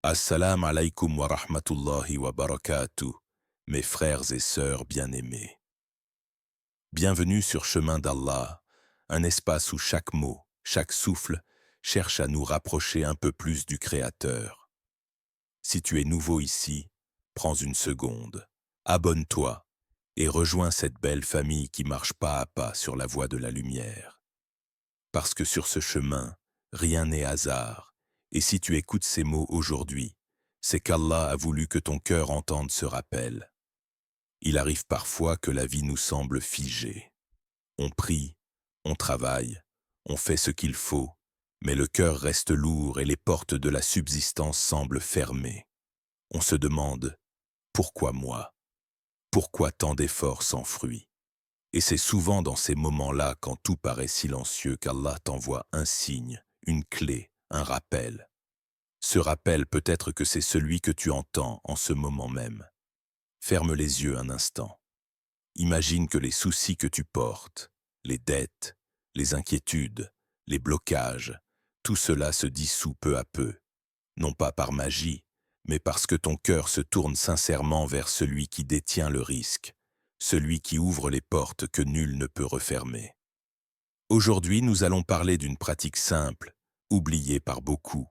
Assalamu alaikum wa rahmatullahi wa barakatuh, mes frères et sœurs bien-aimés. Bienvenue sur Chemin d'Allah, un espace où chaque mot, chaque souffle cherche à nous rapprocher un peu plus du Créateur. Si tu es nouveau ici, prends une seconde, abonne-toi et rejoins cette belle famille qui marche pas à pas sur la voie de la lumière. Parce que sur ce chemin, rien n'est hasard, et si tu écoutes ces mots aujourd'hui, c'est qu'Allah a voulu que ton cœur entende ce rappel. Il arrive parfois que la vie nous semble figée. On prie, on travaille, on fait ce qu'il faut, mais le cœur reste lourd et les portes de la subsistance semblent fermées. On se demande, pourquoi moi? Pourquoi tant d'efforts sans fruit? Et c'est souvent dans ces moments-là, quand tout paraît silencieux, qu'Allah t'envoie un signe, une clé, un rappel. Ce rappel, peut-être que c'est celui que tu entends en ce moment même. Ferme les yeux un instant. Imagine que les soucis que tu portes, les dettes, les inquiétudes, les blocages, tout cela se dissout peu à peu. Non pas par magie, mais parce que ton cœur se tourne sincèrement vers celui qui détient le risque, celui qui ouvre les portes que nul ne peut refermer. Aujourd'hui, nous allons parler d'une pratique simple, oubliée par beaucoup,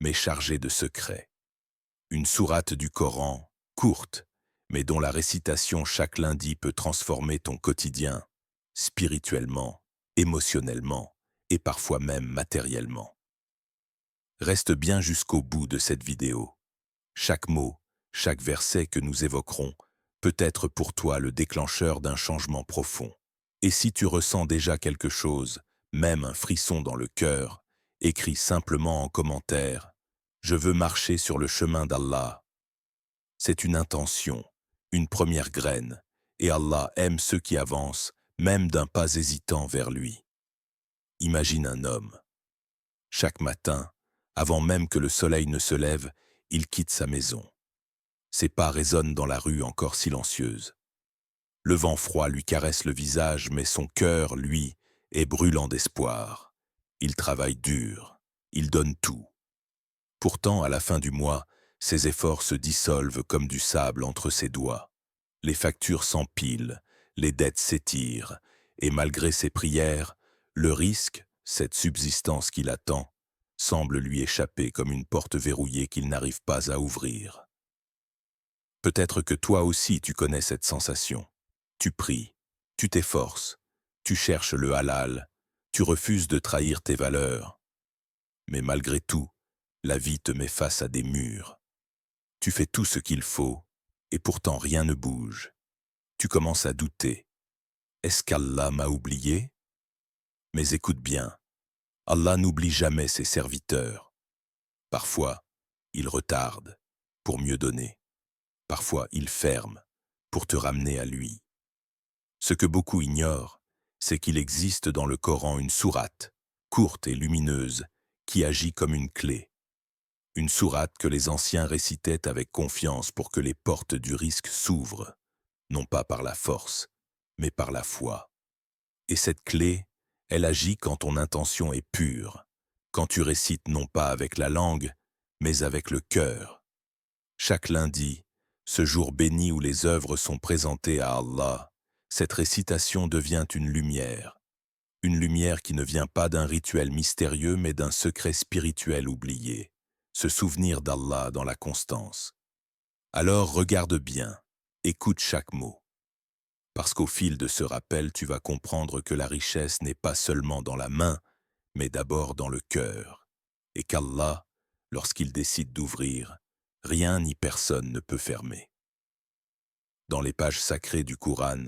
mais chargée de secrets. Une sourate du Coran, courte, mais dont la récitation chaque lundi peut transformer ton quotidien, spirituellement, émotionnellement et parfois même matériellement. Reste bien jusqu'au bout de cette vidéo. Chaque mot, chaque verset que nous évoquerons peut être pour toi le déclencheur d'un changement profond. Et si tu ressens déjà quelque chose, même un frisson dans le cœur, écris simplement en commentaire « Je veux marcher sur le chemin d'Allah ». C'est une intention, une première graine, et Allah aime ceux qui avancent, même d'un pas hésitant vers lui. Imagine un homme. Chaque matin, avant même que le soleil ne se lève, il quitte sa maison. Ses pas résonnent dans la rue encore silencieuse. Le vent froid lui caresse le visage, mais son cœur, lui, est brûlant d'espoir. Il travaille dur, il donne tout. Pourtant, à la fin du mois, ses efforts se dissolvent comme du sable entre ses doigts. Les factures s'empilent, les dettes s'étirent, et malgré ses prières, le risque, cette subsistance qu'il attend, semble lui échapper comme une porte verrouillée qu'il n'arrive pas à ouvrir. Peut-être que toi aussi tu connais cette sensation. Tu pries, tu t'efforces, tu cherches le halal, tu refuses de trahir tes valeurs. Mais malgré tout, la vie te met face à des murs. Tu fais tout ce qu'il faut, et pourtant rien ne bouge. Tu commences à douter. Est-ce qu'Allah m'a oublié? Mais écoute bien, Allah n'oublie jamais ses serviteurs. Parfois, il retarde pour mieux donner. Parfois, il ferme pour te ramener à lui. Ce que beaucoup ignorent, c'est qu'il existe dans le Coran une sourate, courte et lumineuse, qui agit comme une clé. Une sourate que les anciens récitaient avec confiance pour que les portes du risque s'ouvrent, non pas par la force, mais par la foi. Et cette clé, elle agit quand ton intention est pure, quand tu récites non pas avec la langue, mais avec le cœur. Chaque lundi, ce jour béni où les œuvres sont présentées à Allah, cette récitation devient une lumière qui ne vient pas d'un rituel mystérieux mais d'un secret spirituel oublié, se souvenir d'Allah dans la constance. Alors regarde bien, écoute chaque mot, parce qu'au fil de ce rappel tu vas comprendre que la richesse n'est pas seulement dans la main, mais d'abord dans le cœur, et qu'Allah, lorsqu'il décide d'ouvrir, rien ni personne ne peut fermer. Dans les pages sacrées du Coran,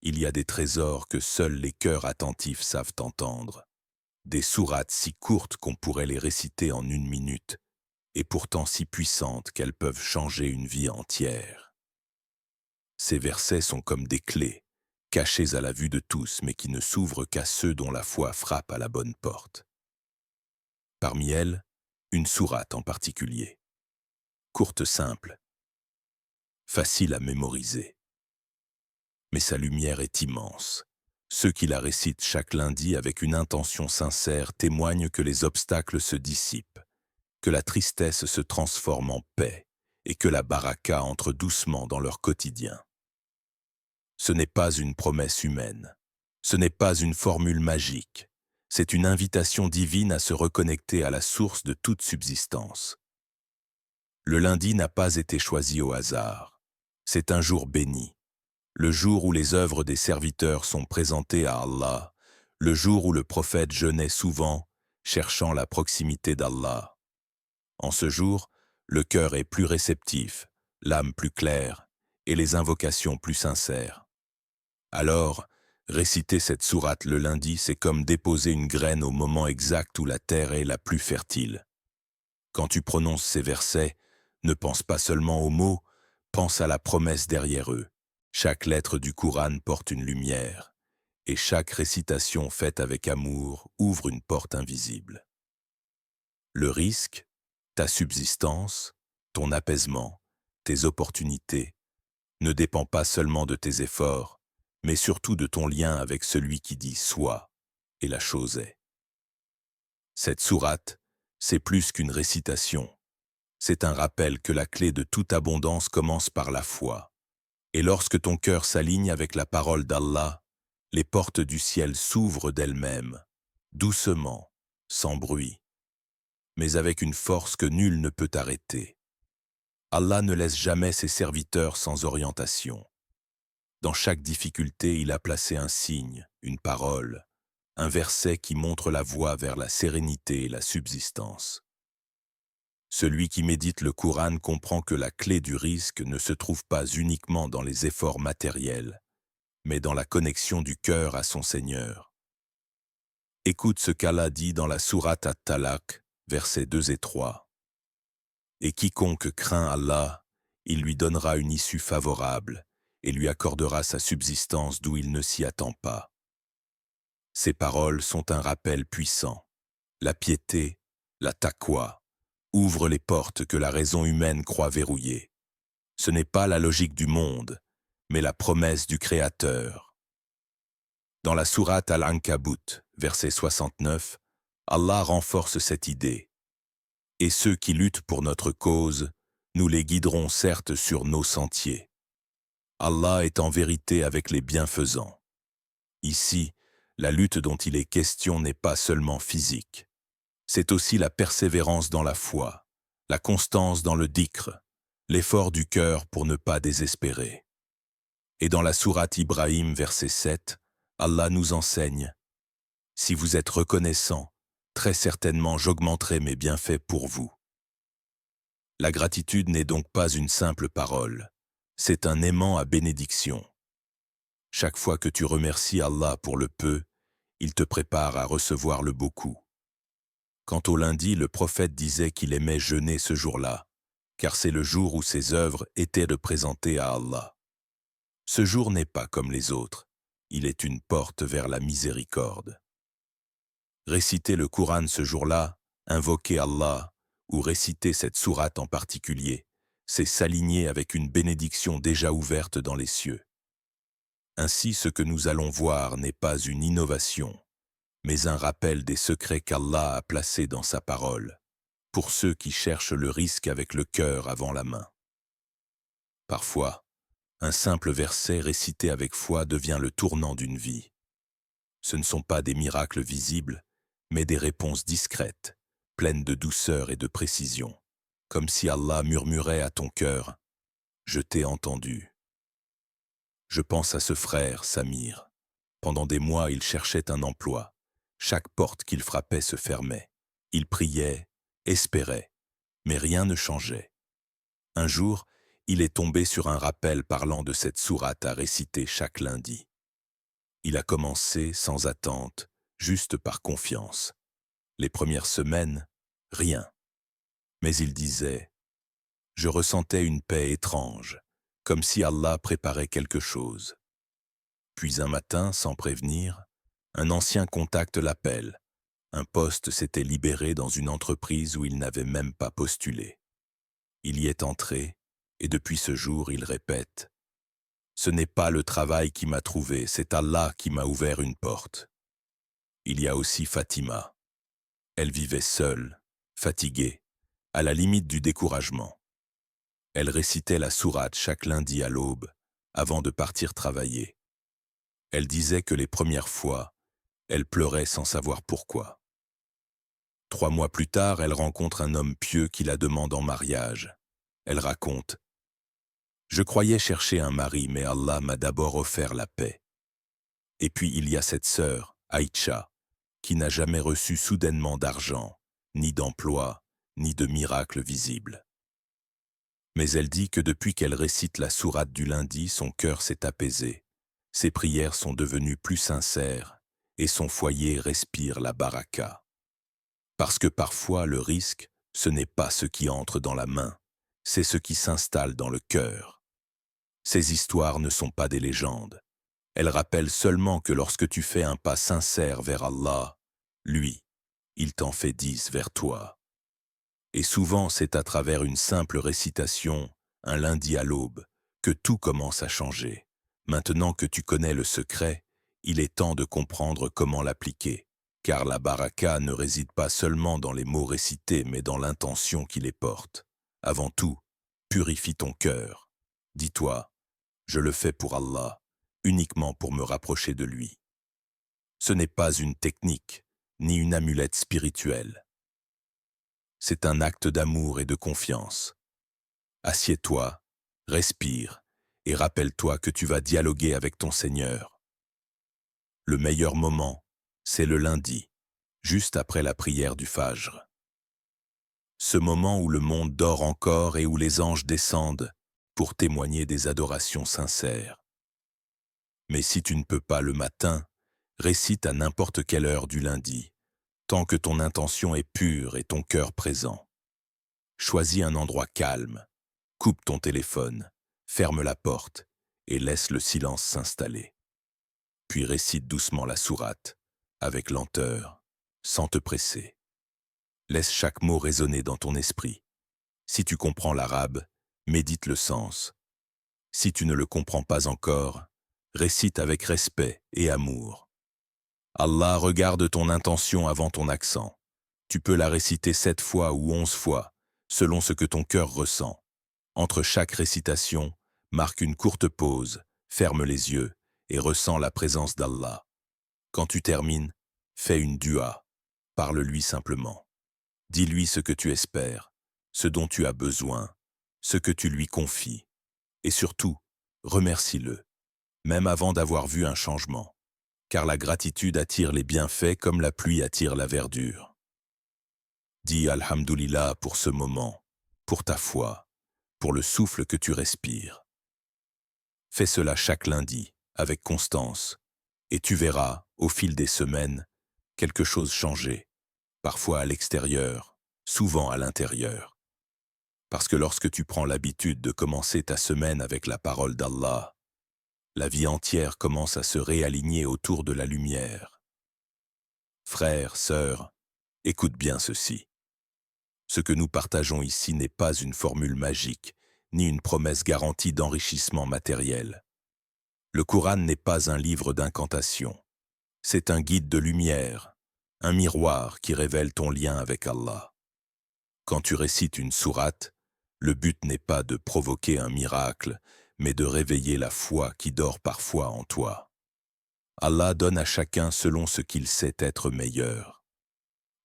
il y a des trésors que seuls les cœurs attentifs savent entendre. Des sourates si courtes qu'on pourrait les réciter en une minute, et pourtant si puissantes qu'elles peuvent changer une vie entière. Ces versets sont comme des clés, cachées à la vue de tous mais qui ne s'ouvrent qu'à ceux dont la foi frappe à la bonne porte. Parmi elles, une sourate en particulier. Courte simple, facile à mémoriser. Mais sa lumière est immense. Ceux qui la récitent chaque lundi avec une intention sincère témoignent que les obstacles se dissipent, que la tristesse se transforme en paix et que la baraka entre doucement dans leur quotidien. Ce n'est pas une promesse humaine, ce n'est pas une formule magique, c'est une invitation divine à se reconnecter à la source de toute subsistance. Le lundi n'a pas été choisi au hasard. C'est un jour béni, le jour où les œuvres des serviteurs sont présentées à Allah, le jour où le prophète jeûnait souvent, cherchant la proximité d'Allah. En ce jour, le cœur est plus réceptif, l'âme plus claire et les invocations plus sincères. Alors, réciter cette sourate le lundi, c'est comme déposer une graine au moment exact où la terre est la plus fertile. Quand tu prononces ces versets, ne pense pas seulement aux mots, pense à la promesse derrière eux. Chaque lettre du Coran porte une lumière, et chaque récitation faite avec amour ouvre une porte invisible. Le risque, ta subsistance, ton apaisement, tes opportunités, ne dépend pas seulement de tes efforts, mais surtout de ton lien avec celui qui dit « soit » et la chose est. Cette sourate, c'est plus qu'une récitation. C'est un rappel que la clé de toute abondance commence par la foi. Et lorsque ton cœur s'aligne avec la parole d'Allah, les portes du ciel s'ouvrent d'elles-mêmes, doucement, sans bruit, mais avec une force que nul ne peut arrêter. Allah ne laisse jamais ses serviteurs sans orientation. Dans chaque difficulté, il a placé un signe, une parole, un verset qui montre la voie vers la sérénité et la subsistance. Celui qui médite le Coran comprend que la clé du risque ne se trouve pas uniquement dans les efforts matériels, mais dans la connexion du cœur à son Seigneur. Écoute ce qu'Allah dit dans la sourate At-Talaq, versets 2 et 3. « Et quiconque craint Allah, il lui donnera une issue favorable et lui accordera sa subsistance d'où il ne s'y attend pas. » Ces paroles sont un rappel puissant. La piété, la taqwa, ouvrent les portes que la raison humaine croit verrouillées. Ce n'est pas la logique du monde, mais la promesse du Créateur. Dans la sourate Al-Ankabut, verset 69, Allah renforce cette idée. « Et ceux qui luttent pour notre cause, nous les guiderons certes sur nos sentiers. » Allah est en vérité avec les bienfaisants. Ici, la lutte dont il est question n'est pas seulement physique. C'est aussi la persévérance dans la foi, la constance dans le dhikr, l'effort du cœur pour ne pas désespérer. Et dans la sourate Ibrahim, verset 7, Allah nous enseigne « Si vous êtes reconnaissant, très certainement j'augmenterai mes bienfaits pour vous. » La gratitude n'est donc pas une simple parole, c'est un aimant à bénédiction. Chaque fois que tu remercies Allah pour le peu, il te prépare à recevoir le beaucoup. Quant au lundi, le prophète disait qu'il aimait jeûner ce jour-là, car c'est le jour où ses œuvres étaient de présenter à Allah. Ce jour n'est pas comme les autres, il est une porte vers la miséricorde. Réciter le Coran ce jour-là, invoquer Allah, ou réciter cette sourate en particulier, c'est s'aligner avec une bénédiction déjà ouverte dans les cieux. Ainsi, ce que nous allons voir n'est pas une innovation, mais un rappel des secrets qu'Allah a placés dans sa parole, pour ceux qui cherchent le risque avec le cœur avant la main. Parfois, un simple verset récité avec foi devient le tournant d'une vie. Ce ne sont pas des miracles visibles, mais des réponses discrètes, pleines de douceur et de précision, comme si Allah murmurait à ton cœur « Je t'ai entendu ». Je pense à ce frère, Samir. Pendant des mois, il cherchait un emploi. Chaque porte qu'il frappait se fermait. Il priait, espérait, mais rien ne changeait. Un jour, il est tombé sur un rappel parlant de cette sourate à réciter chaque lundi. Il a commencé sans attente, juste par confiance. Les premières semaines, rien. Mais il disait « Je ressentais une paix étrange, comme si Allah préparait quelque chose. » Puis un matin, sans prévenir, un ancien contact l'appelle. Un poste s'était libéré dans une entreprise où il n'avait même pas postulé. Il y est entré, et depuis ce jour, il répète « Ce n'est pas le travail qui m'a trouvé, c'est Allah qui m'a ouvert une porte. » Il y a aussi Fatima. Elle vivait seule, fatiguée, à la limite du découragement. Elle récitait la sourate chaque lundi à l'aube, avant de partir travailler. Elle disait que les premières fois, elle pleurait sans savoir pourquoi. 3 mois plus tard, elle rencontre un homme pieux qui la demande en mariage. Elle raconte: « Je croyais chercher un mari, mais Allah m'a d'abord offert la paix. Et puis il y a cette sœur, Aïcha, qui n'a jamais reçu soudainement d'argent, ni d'emploi, ni de miracle visible. Mais elle dit que depuis qu'elle récite la sourate du lundi, son cœur s'est apaisé, ses prières sont devenues plus sincères, et son foyer respire la baraka. Parce que parfois le risque, ce n'est pas ce qui entre dans la main, c'est ce qui s'installe dans le cœur. Ces histoires ne sont pas des légendes. Elles rappellent seulement que lorsque tu fais un pas sincère vers Allah, lui, il t'en fait 10 vers toi. Et souvent c'est à travers une simple récitation, un lundi à l'aube, que tout commence à changer. Maintenant que tu connais le secret, il est temps de comprendre comment l'appliquer, car la baraka ne réside pas seulement dans les mots récités, mais dans l'intention qui les porte. Avant tout, purifie ton cœur. Dis-toi, je le fais pour Allah, uniquement pour me rapprocher de lui. Ce n'est pas une technique, ni une amulette spirituelle. C'est un acte d'amour et de confiance. Assieds-toi, respire, et rappelle-toi que tu vas dialoguer avec ton Seigneur. Le meilleur moment, c'est le lundi, juste après la prière du Fajr. Ce moment où le monde dort encore et où les anges descendent pour témoigner des adorations sincères. Mais si tu ne peux pas le matin, récite à n'importe quelle heure du lundi, tant que ton intention est pure et ton cœur présent. Choisis un endroit calme, coupe ton téléphone, ferme la porte et laisse le silence s'installer. Puis récite doucement la sourate, avec lenteur, sans te presser. Laisse chaque mot résonner dans ton esprit. Si tu comprends l'arabe, médite le sens. Si tu ne le comprends pas encore, récite avec respect et amour. Allah regarde ton intention avant ton accent. Tu peux la réciter 7 fois ou 11 fois, selon ce que ton cœur ressent. Entre chaque récitation, marque une courte pause, ferme les yeux et ressens la présence d'Allah. Quand tu termines, fais une dua, parle-lui simplement. Dis-lui ce que tu espères, ce dont tu as besoin, ce que tu lui confies. Et surtout, remercie-le, même avant d'avoir vu un changement. Car la gratitude attire les bienfaits comme la pluie attire la verdure. Dis Alhamdulillah pour ce moment, pour ta foi, pour le souffle que tu respires. Fais cela chaque lundi, avec constance, et tu verras, au fil des semaines, quelque chose changer, parfois à l'extérieur, souvent à l'intérieur. Parce que lorsque tu prends l'habitude de commencer ta semaine avec la parole d'Allah, la vie entière commence à se réaligner autour de la lumière. Frères, sœurs, écoute bien ceci. Ce que nous partageons ici n'est pas une formule magique, ni une promesse garantie d'enrichissement matériel. Le Coran n'est pas un livre d'incantation. C'est un guide de lumière, un miroir qui révèle ton lien avec Allah. Quand tu récites une sourate, le but n'est pas de provoquer un miracle, mais de réveiller la foi qui dort parfois en toi. Allah donne à chacun selon ce qu'il sait être meilleur.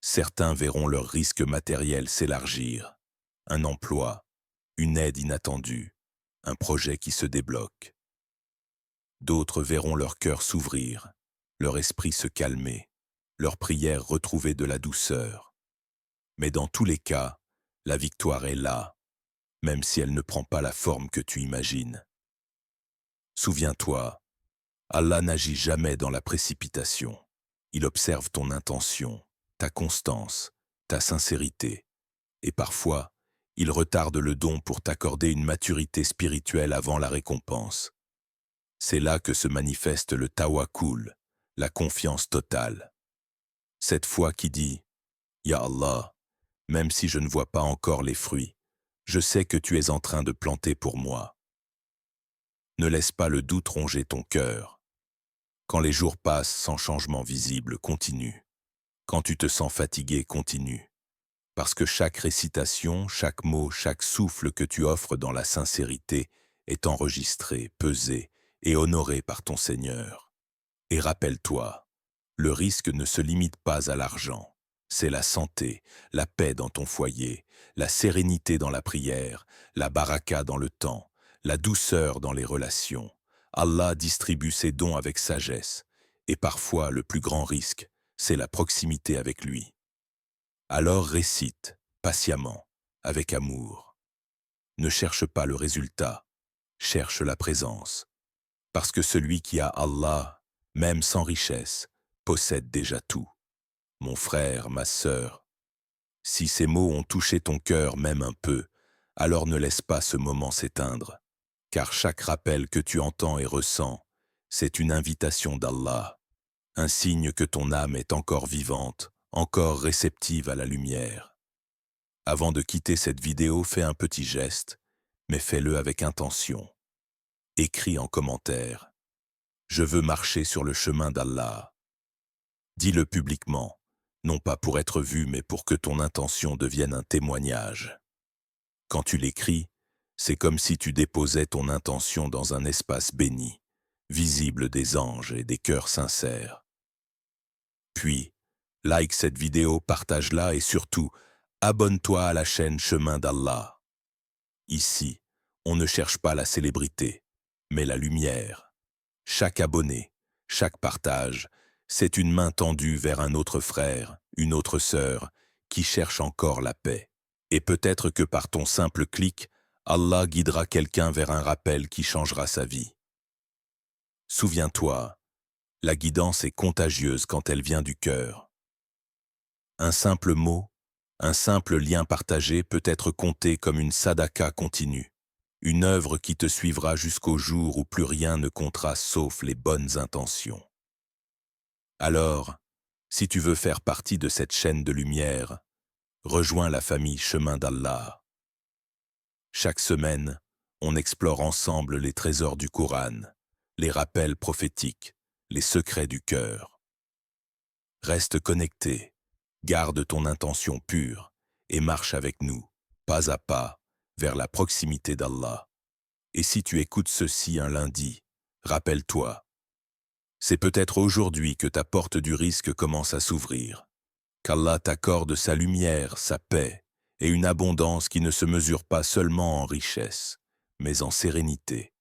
Certains verront leur risque matériel s'élargir, un emploi, une aide inattendue, un projet qui se débloque. D'autres verront leur cœur s'ouvrir, leur esprit se calmer, leurs prières retrouver de la douceur. Mais dans tous les cas, la victoire est là, même si elle ne prend pas la forme que tu imagines. Souviens-toi, Allah n'agit jamais dans la précipitation. Il observe ton intention, ta constance, ta sincérité. Et parfois, il retarde le don pour t'accorder une maturité spirituelle avant la récompense. C'est là que se manifeste le tawakkul, la confiance totale. Cette foi qui dit « Ya Allah, même si je ne vois pas encore les fruits, je sais que tu es en train de planter pour moi. » Ne laisse pas le doute ronger ton cœur. Quand les jours passent sans changement visible, continue. Quand tu te sens fatigué, continue. Parce que chaque récitation, chaque mot, chaque souffle que tu offres dans la sincérité est enregistré, pesé et honoré par ton Seigneur. Et rappelle-toi, le risque ne se limite pas à l'argent. C'est la santé, la paix dans ton foyer, la sérénité dans la prière, la baraka dans le temps, la douceur dans les relations. Allah distribue ses dons avec sagesse. Et parfois, le plus grand risque, c'est la proximité avec lui. Alors récite, patiemment, avec amour. Ne cherche pas le résultat, cherche la présence. Parce que celui qui a Allah, même sans richesse, possède déjà tout. Mon frère, ma sœur, si ces mots ont touché ton cœur même un peu, alors ne laisse pas ce moment s'éteindre, car chaque rappel que tu entends et ressens, c'est une invitation d'Allah, un signe que ton âme est encore vivante, encore réceptive à la lumière. Avant de quitter cette vidéo, fais un petit geste, mais fais-le avec intention. Écris en commentaire: Je veux marcher sur le chemin d'Allah. Dis-le publiquement, non pas pour être vu, mais pour que ton intention devienne un témoignage. Quand tu l'écris, c'est comme si tu déposais ton intention dans un espace béni, visible des anges et des cœurs sincères. Puis, like cette vidéo, partage-la et surtout, abonne-toi à la chaîne Chemin d'Allah. Ici, on ne cherche pas la célébrité, mais la lumière. Chaque abonné, chaque partage, c'est une main tendue vers un autre frère, une autre sœur, qui cherche encore la paix. Et peut-être que par ton simple clic, Allah guidera quelqu'un vers un rappel qui changera sa vie. Souviens-toi, la guidance est contagieuse quand elle vient du cœur. Un simple mot, un simple lien partagé peut être compté comme une sadaka continue, une œuvre qui te suivra jusqu'au jour où plus rien ne comptera sauf les bonnes intentions. Alors, si tu veux faire partie de cette chaîne de lumière, rejoins la famille Chemin d'Allah. Chaque semaine, on explore ensemble les trésors du Coran, les rappels prophétiques, les secrets du cœur. Reste connecté, garde ton intention pure et marche avec nous, pas à pas, vers la proximité d'Allah. Et si tu écoutes ceci un lundi, rappelle-toi, c'est peut-être aujourd'hui que ta porte du risque commence à s'ouvrir. Qu'Allah t'accorde sa lumière, sa paix et une abondance qui ne se mesure pas seulement en richesse, mais en sérénité.